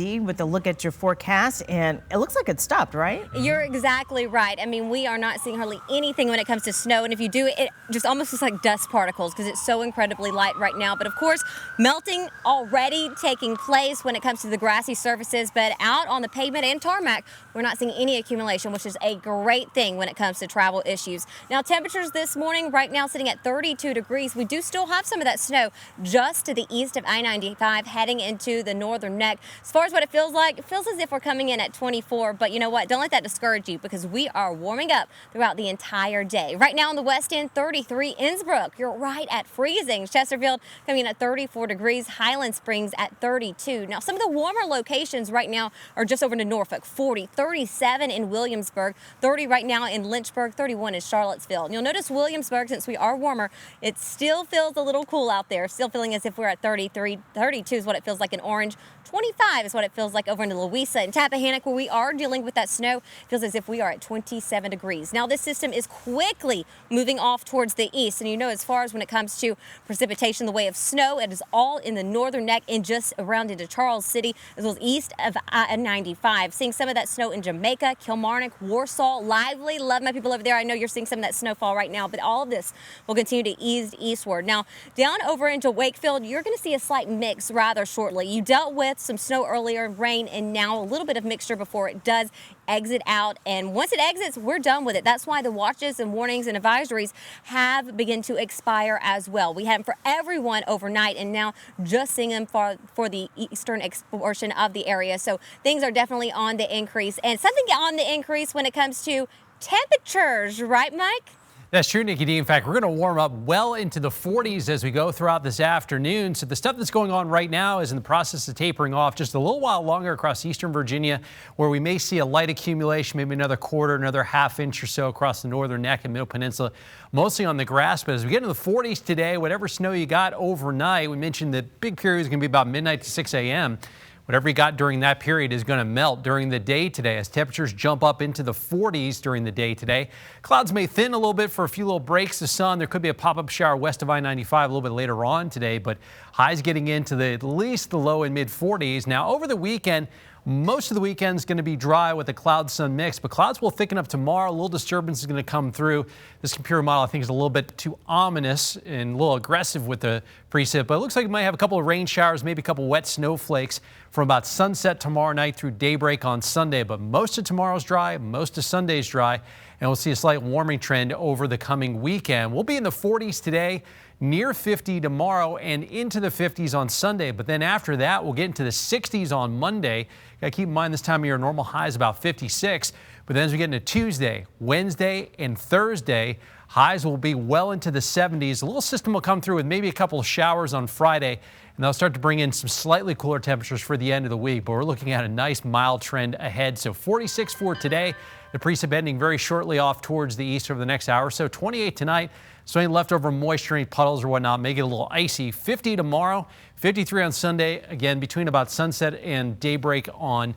With a look at your forecast, and it looks like it stopped, right? You're exactly right. I mean, we are not seeing hardly anything when it comes to snow, and if you do, it just almost looks like dust particles because it's so incredibly light right now. But of course, melting already taking place when it comes to the grassy surfaces, but out on the pavement and tarmac, we're not seeing any accumulation, which is a great thing when it comes to travel issues. Now, temperatures this morning right now sitting at 32 degrees. We do still have some of that snow just to the east of I-95 heading into the northern neck. As far as what it feels like, it feels as if we're coming in at 24, but you know what? Don't let that discourage you because we are warming up throughout the entire day. Right now on the west end, 33. Innsbruck, you're right at freezing. Chesterfield coming in at 34 degrees. Highland Springs at 32. Now, some of the warmer locations right now are just over to Norfolk, 40, 37 in Williamsburg, 30 right now in Lynchburg, 31 in Charlottesville. And you'll notice Williamsburg, since we are warmer, it still feels a little cool out there. Still feeling as if we're at 33, 32 is what it feels like in Orange. 25 is what it feels like over in Louisa. And Tappahannock, where we are dealing with that snow, feels as if we are at 27 degrees. Now, this system is quickly moving off towards the east. And you know, as far as when it comes to precipitation, the way of snow, it is all in the northern neck and just around into Charles City, as well as east of I-95. Seeing some of that snow in Jamaica, Kilmarnock, Warsaw, Lively. Love my people over there. I know you're seeing some of that snowfall right now, but all of this will continue to ease eastward. Now, down over into Wakefield, you're going to see a slight mix rather shortly. You dealt with some snow earlier, rain, and now a little bit of mixture before it does exit out. And once it exits, we're done with it. That's why the watches and warnings and advisories have begun to expire as well. We had them for everyone overnight and now just seeing them for the eastern portion of the area. So things are definitely on the increase, and something on the increase when it comes to temperatures, right, Mike? That's true, Nikki-Dee. In fact, we're going to warm up well into the 40s as we go throughout this afternoon. So the stuff that's going on right now is in the process of tapering off just a little while longer across eastern Virginia, where we may see a light accumulation, maybe another quarter, another half inch or so across the northern neck and middle peninsula, mostly on the grass. But as we get into the 40s today, whatever snow you got overnight, we mentioned the big period is going to be about midnight to 6 a.m. Whatever you got during that period is going to melt during the day today as temperatures jump up into the 40s during the day today. Clouds may thin a little bit for a few little breaks of sun. There could be a pop-up shower west of I-95 a little bit later on today, but highs getting into at least the low and mid 40s. Now over the weekend, most of the weekend is going to be dry with a cloud-sun mix, but clouds will thicken up tomorrow. A little disturbance is going to come through. This computer model, I think, is a little bit too ominous and a little aggressive with the precip, but it looks like we might have a couple of rain showers, maybe a couple wet snowflakes from about sunset tomorrow night through daybreak on Sunday. But most of tomorrow's dry, most of Sunday's dry, and we'll see a slight warming trend over the coming weekend. We'll be in the 40s today, near 50 tomorrow, and into the 50s on Sunday. But then after that, we'll get into the 60s on Monday. Got to keep in mind this time of year, normal high is about 56. But then as we get into Tuesday, Wednesday, and Thursday, highs will be well into the 70s. A little system will come through with maybe a couple of showers on Friday, and they'll start to bring in some slightly cooler temperatures for the end of the week. But we're looking at a nice mild trend ahead. So 46 for today. The precip ending very shortly off towards the east over the next hour. So 28 tonight. So any leftover moisture, any puddles or whatnot, may get a little icy. 50 tomorrow, 53 on Sunday. Again, between about sunset and daybreak on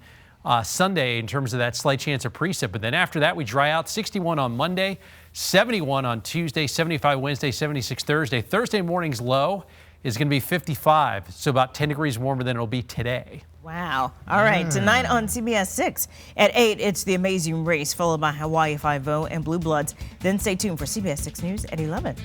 Sunday in terms of that slight chance of precip. But then after that, we dry out. 61 on Monday, 71 on Tuesday, 75 Wednesday, 76 Thursday. Thursday morning's low is going to be 55, so about 10 degrees warmer than it'll be today. Wow. All right. Tonight on CBS 6 at 8, it's The Amazing Race, followed by Hawaii Five-0 and Blue Bloods. Then stay tuned for CBS 6 News at 11.